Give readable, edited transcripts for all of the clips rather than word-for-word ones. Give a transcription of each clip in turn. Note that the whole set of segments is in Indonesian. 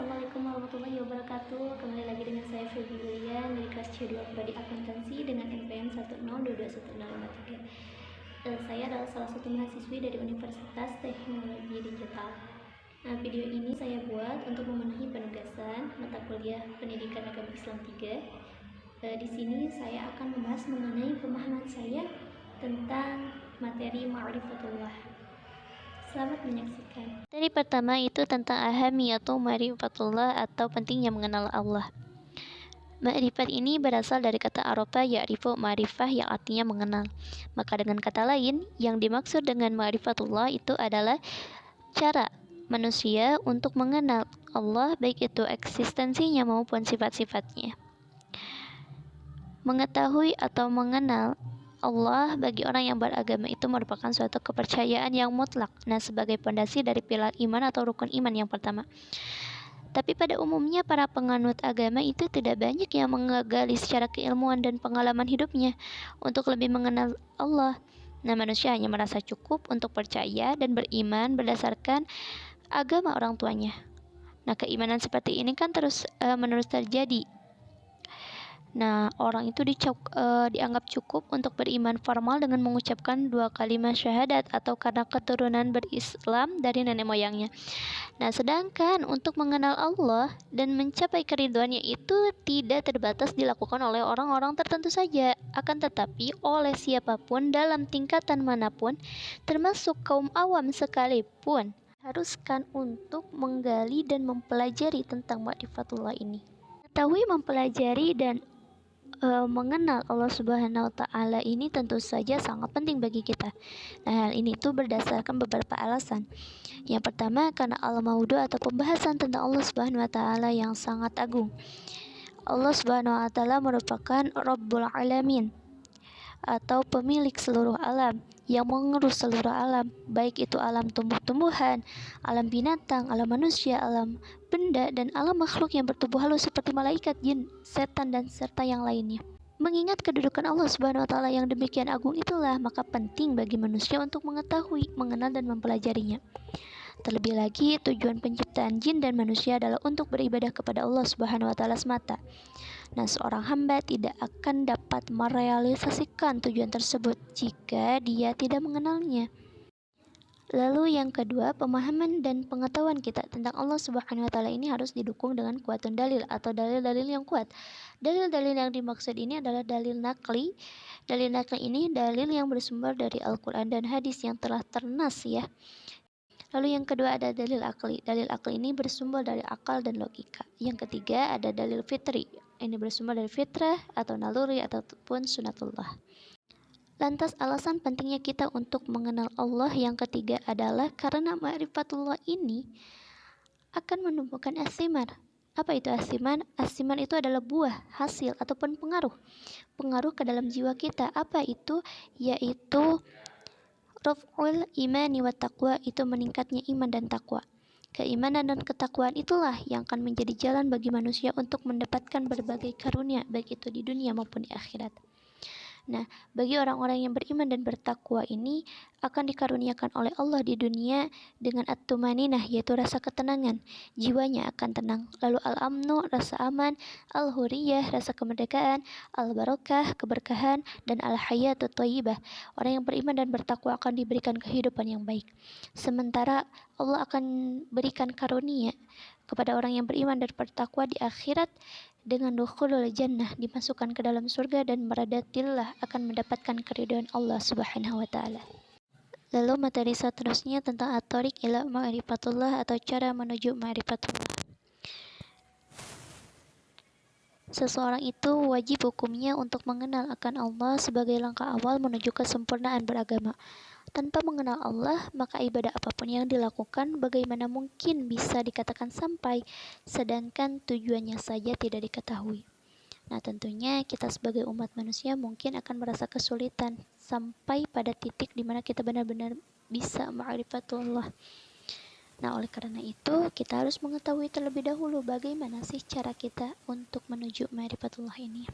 Assalamualaikum warahmatullahi wabarakatuh. Kembali lagi dengan saya Feby Yulian dari kelas C2 Prodi Akuntansi dengan NPM 1022153. Saya adalah salah satu mahasiswi dari Universitas Teknologi Digital. Nah, video ini saya buat untuk memenuhi penugasan mata kuliah Pendidikan Agama Islam 3. Di sini saya akan membahas mengenai pemahaman saya tentang materi Ma'rifatullah. Selamat menyaksikan. Materi pertama itu tentang ahamiyatu ma'rifatullah atau pentingnya mengenal Allah. Ma'rifat ini berasal dari kata Arabah ya'rifu ma'rifah yang artinya mengenal. Maka dengan kata lain, yang dimaksud dengan ma'rifatullah itu adalah cara manusia untuk mengenal Allah, baik itu eksistensinya maupun sifat-sifatnya. Mengetahui atau mengenal Allah bagi orang yang beragama itu merupakan suatu kepercayaan yang mutlak. Nah, sebagai pondasi dari pilar iman atau rukun iman yang pertama. Tapi pada umumnya para penganut agama itu tidak banyak yang menggali secara keilmuan dan pengalaman hidupnya untuk lebih mengenal Allah. Nah, manusia hanya merasa cukup untuk percaya dan beriman berdasarkan agama orang tuanya. Nah, keimanan seperti ini kan terus-menerus terjadi. Nah, orang itu dianggap cukup untuk beriman formal dengan mengucapkan 2 kalimat syahadat atau karena keturunan berislam dari nenek moyangnya. Nah, sedangkan untuk mengenal Allah dan mencapai keridhoannya itu tidak terbatas dilakukan oleh orang-orang tertentu saja, akan tetapi oleh siapapun dalam tingkatan manapun, termasuk kaum awam sekalipun, haruskan untuk menggali dan mempelajari tentang ma'rifatullah ini. Mengetahui, mempelajari, dan mengenal Allah Subhanahu wa Ta'ala ini tentu saja sangat penting bagi kita. Nah, hal ini tuh berdasarkan beberapa alasan. Yang pertama, karena al-maudu atau pembahasan tentang Allah Subhanahu wa Ta'ala yang sangat agung. Allah Subhanahu wa Ta'ala merupakan Rabbul Alamin atau pemilik seluruh alam, yang mengurus seluruh alam, baik itu alam tumbuh-tumbuhan, alam binatang, alam manusia, alam benda, dan alam makhluk yang bertubuh halus seperti malaikat, jin, setan, dan serta yang lainnya. Mengingat kedudukan Allah Subhanahu wa Ta'ala yang demikian agung itulah, maka penting bagi manusia untuk mengetahui, mengenal, dan mempelajarinya. Terlebih lagi, tujuan penciptaan jin dan manusia adalah untuk beribadah kepada Allah Subhanahu wa Ta'ala semata. Nah, seorang hamba tidak akan dapat merealisasikan tujuan tersebut jika dia tidak mengenalnya. Lalu yang kedua, pemahaman dan pengetahuan kita tentang Allah Subhanahu wa Ta'ala ini harus didukung dengan kuatun dalil atau dalil-dalil yang kuat. Dalil-dalil yang dimaksud ini adalah dalil nakli. Dalil nakli ini dalil yang bersumber dari Al-Quran dan hadis yang telah ternas ya. Lalu yang kedua ada dalil akli. Dalil akli ini bersumber dari akal dan logika. Yang ketiga ada dalil fitri. Ini bersumber dari fitrah atau naluri ataupun sunatullah. Lantas alasan pentingnya kita untuk mengenal Allah yang ketiga adalah karena ma'rifatullah ini akan menumbuhkan as-simar. Apa itu as-simar? As-simar itu adalah buah, hasil ataupun pengaruh. Pengaruh ke dalam jiwa kita. Apa itu? Yaitu raf'ul imani wa taqwa, itu meningkatnya iman dan takwa. Keimanan dan ketakwaan itulah yang akan menjadi jalan bagi manusia untuk mendapatkan berbagai karunia, baik itu di dunia maupun di akhirat. Nah, bagi orang-orang yang beriman dan bertakwa ini akan dikaruniakan oleh Allah di dunia dengan at-tumaninah, yaitu rasa ketenangan. Jiwanya akan tenang. Lalu al-amnu, rasa aman, al-huriyah, rasa kemerdekaan, al-barakah, keberkahan, dan al-hayatu thayyibah. Orang yang beriman dan bertakwa akan diberikan kehidupan yang baik. Sementara Allah akan berikan karunia kepada orang yang beriman dan bertakwa di akhirat dengan dukhulul jannah, dimasukkan ke dalam surga dan meradatillah akan mendapatkan keridhaan Allah Subhanahu wa Ta'ala. Lalu materi seterusnya tentang at-thariq ila ma'rifatullah atau cara menuju ma'rifatullah. Seseorang itu wajib hukumnya untuk mengenal akan Allah sebagai langkah awal menuju kesempurnaan beragama. Tanpa mengenal Allah, maka ibadah apapun yang dilakukan bagaimana mungkin bisa dikatakan sampai, sedangkan tujuannya saja tidak diketahui. Nah, tentunya kita sebagai umat manusia mungkin akan merasa kesulitan sampai pada titik di mana kita benar-benar bisa ma'rifatullah. Nah, oleh karena itu, kita harus mengetahui terlebih dahulu bagaimana sih cara kita untuk menuju ma'rifatullah ini.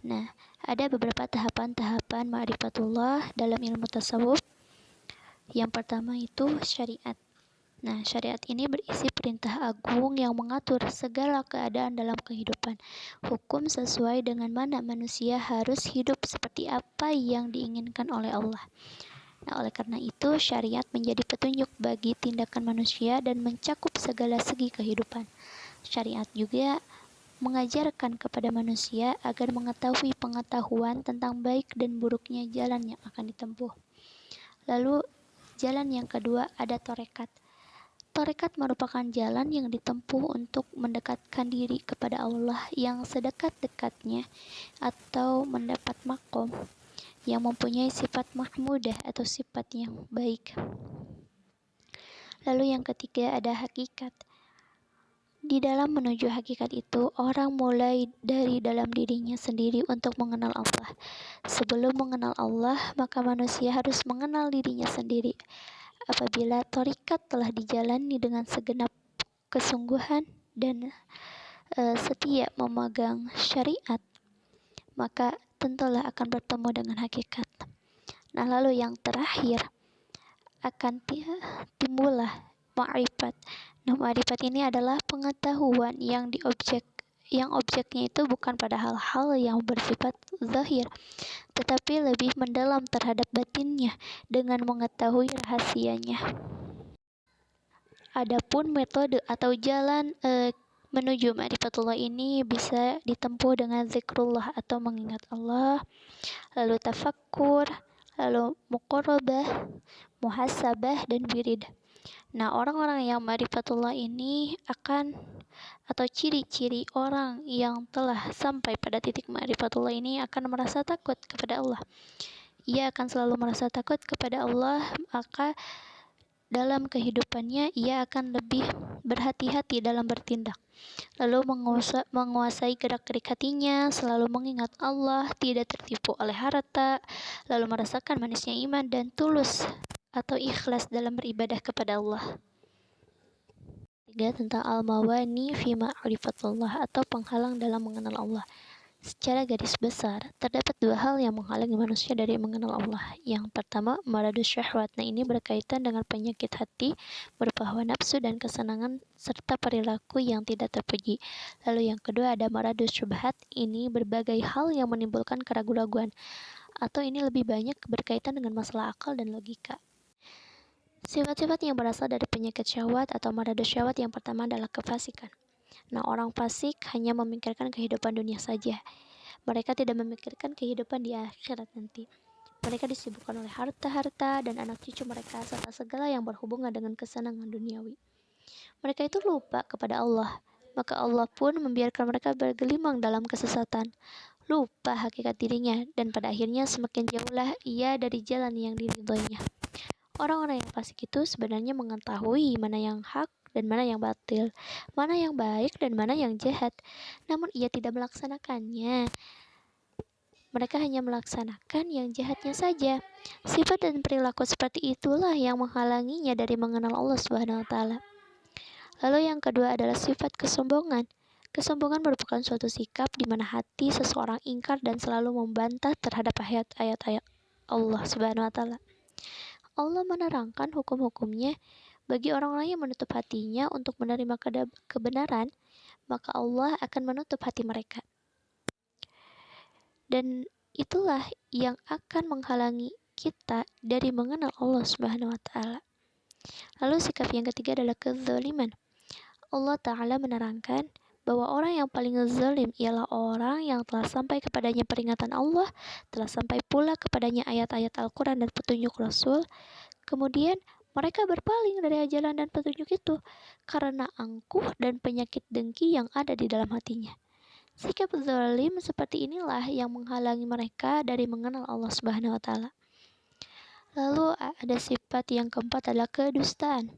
Nah, ada beberapa tahapan-tahapan ma'rifatullah dalam ilmu tasawuf. Yang pertama itu syariat. Nah, syariat ini berisi perintah agung yang mengatur segala keadaan dalam kehidupan. Hukum sesuai dengan mana manusia harus hidup seperti apa yang diinginkan oleh Allah. Nah, oleh karena itu, syariat menjadi petunjuk bagi tindakan manusia dan mencakup segala segi kehidupan. Syariat juga mengajarkan kepada manusia agar mengetahui pengetahuan tentang baik dan buruknya jalan yang akan ditempuh. Lalu, jalan yang kedua ada torekat. Tarekat merupakan jalan yang ditempuh untuk mendekatkan diri kepada Allah yang sedekat-dekatnya atau mendapat makom yang mempunyai sifat mahmudah atau sifat yang baik. Lalu yang ketiga ada hakikat. Di dalam menuju hakikat itu, orang mulai dari dalam dirinya sendiri untuk mengenal Allah. Sebelum mengenal Allah, maka manusia harus mengenal dirinya sendiri. Apabila torikat telah dijalani dengan segenap kesungguhan dan setia memegang syariat, maka tentulah akan bertemu dengan hakikat. Nah, lalu yang terakhir akan timbullah ma'rifat. Nah, ma'rifat ini adalah pengetahuan yang objeknya itu bukan pada hal-hal yang bersifat zahir, tetapi lebih mendalam terhadap batinnya dengan mengetahui rahasianya. Adapun metode atau jalan menuju ma'rifatullah ini bisa ditempuh dengan zikrullah atau mengingat Allah, lalu tafakkur, lalu muqarabah, muhasabah, dan wirid. Nah, orang-orang yang ma'rifatullah ini atau ciri-ciri orang yang telah sampai pada titik ma'rifatullah ini akan merasa takut kepada Allah. Ia akan selalu merasa takut kepada Allah, maka dalam kehidupannya ia akan lebih berhati-hati dalam bertindak. Lalu menguasai gerak-gerik hatinya, selalu mengingat Allah, tidak tertipu oleh harta, lalu merasakan manisnya iman dan tulus atau ikhlas dalam beribadah kepada Allah. Tiga, tentang al-mawani fi ma'rifatullah atau penghalang dalam mengenal Allah. Secara garis besar, terdapat dua hal yang menghalangi manusia dari mengenal Allah. Yang pertama, maradus syahwat. Nah, ini berkaitan dengan penyakit hati, berupa hawa nafsu dan kesenangan, serta perilaku yang tidak terpuji. Lalu yang kedua ada maradus syubhat. Ini berbagai hal yang menimbulkan keraguan-raguan, atau ini lebih banyak berkaitan dengan masalah akal dan logika. Sifat-sifat yang berasal dari penyakit syahwat atau maradus syahwat yang pertama adalah kefasikan. Nah, orang fasik hanya memikirkan kehidupan dunia saja. Mereka tidak memikirkan kehidupan di akhirat nanti. Mereka disibukkan oleh harta-harta dan anak cucu mereka serta segala yang berhubungan dengan kesenangan duniawi. Mereka itu lupa kepada Allah, maka Allah pun membiarkan mereka bergelimang dalam kesesatan, lupa hakikat dirinya, dan pada akhirnya semakin jauhlah ia dari jalan yang diridhoinya. Orang-orang yang fasik itu sebenarnya mengetahui mana yang hak dan mana yang batil, mana yang baik dan mana yang jahat, namun ia tidak melaksanakannya. Mereka hanya melaksanakan yang jahatnya saja. Sifat dan perilaku seperti itulah yang menghalanginya dari mengenal Allah Subhanahu wa taala. Lalu yang kedua adalah sifat kesombongan. Kesombongan merupakan suatu sikap di mana hati seseorang ingkar dan selalu membantah terhadap ayat-ayat Allah Subhanahu wa taala. Allah menerangkan hukum-hukumnya bagi orang-orang yang menutup hatinya untuk menerima kebenaran, maka Allah akan menutup hati mereka. Dan itulah yang akan menghalangi kita dari mengenal Allah Subhanahu wa taala. Lalu sikap yang ketiga adalah kezaliman. Allah Ta'ala menerangkan bahwa orang yang paling zalim ialah orang yang telah sampai kepadanya peringatan Allah, telah sampai pula kepadanya ayat-ayat Al-Quran dan petunjuk Rasul, kemudian mereka berpaling dari ajaran dan petunjuk itu karena angkuh dan penyakit dengki yang ada di dalam hatinya. Sikap zalim seperti inilah yang menghalangi mereka dari mengenal Allah Subhanahu wa taala. Lalu ada sifat yang keempat adalah kedustaan.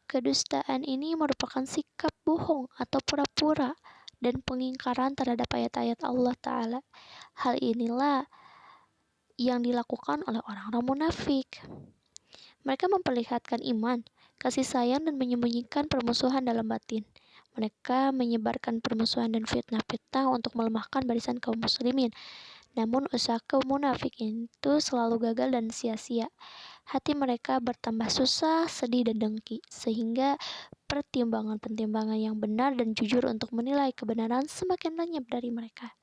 Kedustaan ini merupakan sikap bohong atau pura-pura dan pengingkaran terhadap ayat-ayat Allah Ta'ala. Hal inilah yang dilakukan oleh orang-orang munafik. Mereka memperlihatkan iman, kasih sayang, dan menyembunyikan permusuhan dalam batin. Mereka menyebarkan permusuhan dan fitnah-fitnah untuk melemahkan barisan kaum muslimin. Namun usaha kaum munafik itu selalu gagal dan sia-sia. hati mereka bertambah susah, sedih, dan dengki, sehingga pertimbangan-pertimbangan yang benar dan jujur untuk menilai kebenaran semakin lenyap dari mereka.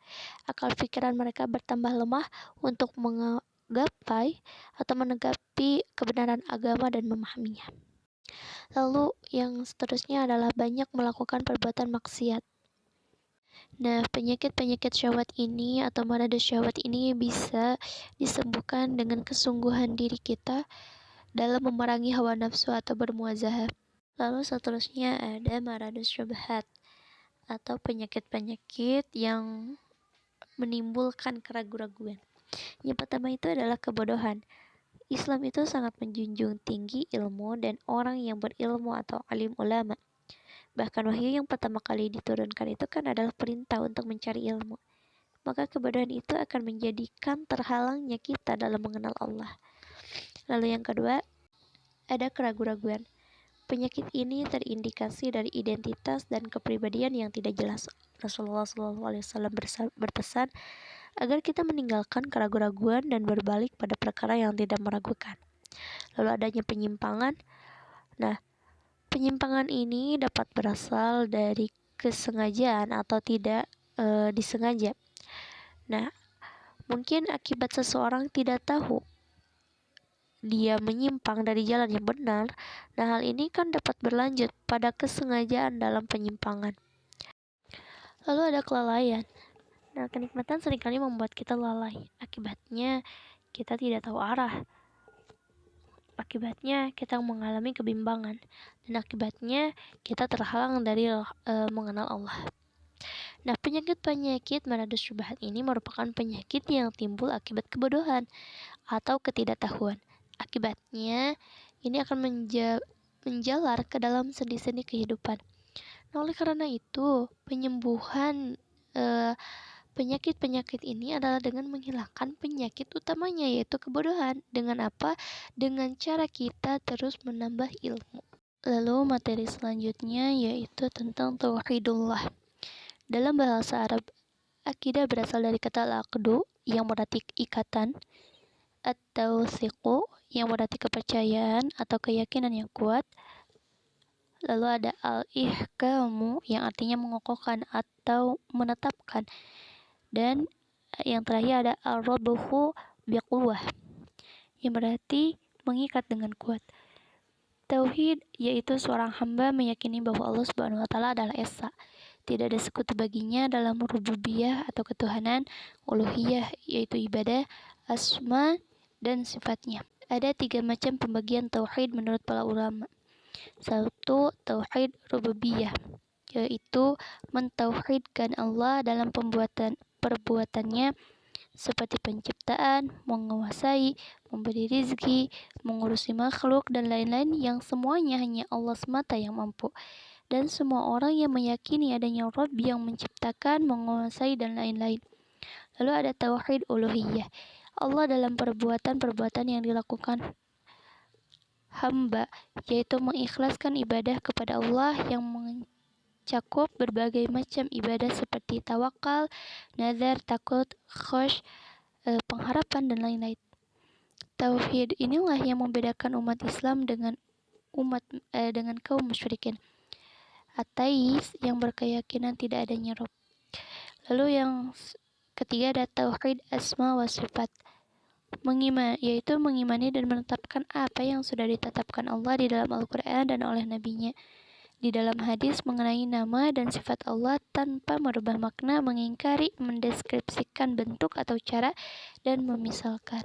Akal pikiran mereka bertambah lemah untuk menggapai atau menegapi kebenaran agama dan memahaminya. Lalu yang seterusnya adalah banyak melakukan perbuatan maksiat. Nah, penyakit-penyakit syahwat ini atau marada syahwat ini bisa disembuhkan dengan kesungguhan diri kita dalam memerangi hawa nafsu atau bermuazahah. Lalu seterusnya ada marada syubhat atau penyakit-penyakit yang menimbulkan keraguan-raguan. Yang pertama itu adalah kebodohan. Islam itu sangat menjunjung tinggi ilmu dan orang yang berilmu atau alim ulama. Bahkan wahyu yang pertama kali diturunkan itu kan adalah perintah untuk mencari ilmu. Maka kebodohan itu akan menjadikan terhalangnya kita dalam mengenal Allah. Lalu yang kedua, ada keraguan-raguan. Penyakit ini terindikasi dari identitas dan kepribadian yang tidak jelas. Rasulullah SAW berpesan agar kita meninggalkan keraguan-raguan dan berbalik pada perkara yang tidak meragukan. Lalu adanya penyimpangan. Nah, penyimpangan ini dapat berasal dari kesengajaan atau tidak disengaja. Nah, mungkin akibat seseorang tidak tahu dia menyimpang dari jalan yang benar. Nah, hal ini kan dapat berlanjut pada kesengajaan dalam penyimpangan. Lalu ada kelalaian. Nah, kenikmatan seringkali membuat kita lalai. Akibatnya kita tidak tahu arah. Akibatnya kita mengalami kebimbangan. Dan akibatnya kita terhalang dari mengenal Allah. Nah, penyakit-penyakit marada syubhat ini merupakan penyakit yang timbul akibat kebodohan atau ketidaktahuan. Akibatnya, ini akan menjalar ke dalam sendi-sendi kehidupan. Nah, oleh karena itu, penyembuhan penyakit-penyakit ini adalah dengan menghilangkan penyakit utamanya, yaitu kebodohan. Dengan apa? Dengan cara kita terus menambah ilmu. Lalu materi selanjutnya yaitu tentang tauhidullah. Dalam bahasa Arab, akidah berasal dari kata al-aqdu yang berarti ikatan, atau siqu yang berarti kepercayaan atau keyakinan yang kuat. Lalu ada al-ihkamu yang artinya mengokohkan atau menetapkan. Dan yang terakhir ada al-rabhu biquwwah yang berarti mengikat dengan kuat. Tauhid yaitu seorang hamba meyakini bahwa Allah Subhanahu wa taala adalah esa. Tidak ada sekutu baginya dalam rububiyah atau ketuhanan, uluhiyah yaitu ibadah, asma dan sifatnya. Ada 3 macam pembagian tauhid menurut para ulama. 1. Tauhid rububiyah, yaitu mentauhidkan Allah dalam perbuatannya seperti penciptaan, menguasai, memberi rizki, mengurusi makhluk, dan lain-lain yang semuanya hanya Allah semata yang mampu. Dan semua orang yang meyakini adanya Rabb yang menciptakan, menguasai, dan lain-lain. Lalu ada tauhid uluhiyah, Allah dalam perbuatan-perbuatan yang dilakukan hamba, yaitu mengikhlaskan ibadah kepada Allah yang mencakup berbagai macam ibadah seperti tawakal, nazar, takut, khosh, pengharapan, dan lain-lain. Tauhid inilah yang membedakan umat Islam dengan kaum musyrikin, ateis yang berkeyakinan tidak adanya Rabb. Lalu yang ketiga ada tauhid asma wa sifat, yaitu mengimani dan menetapkan apa yang sudah ditetapkan Allah di dalam Al-Quran dan oleh Nabi-Nya di dalam hadis mengenai nama dan sifat Allah tanpa merubah makna, mengingkari, mendeskripsikan bentuk atau cara, dan memisalkan.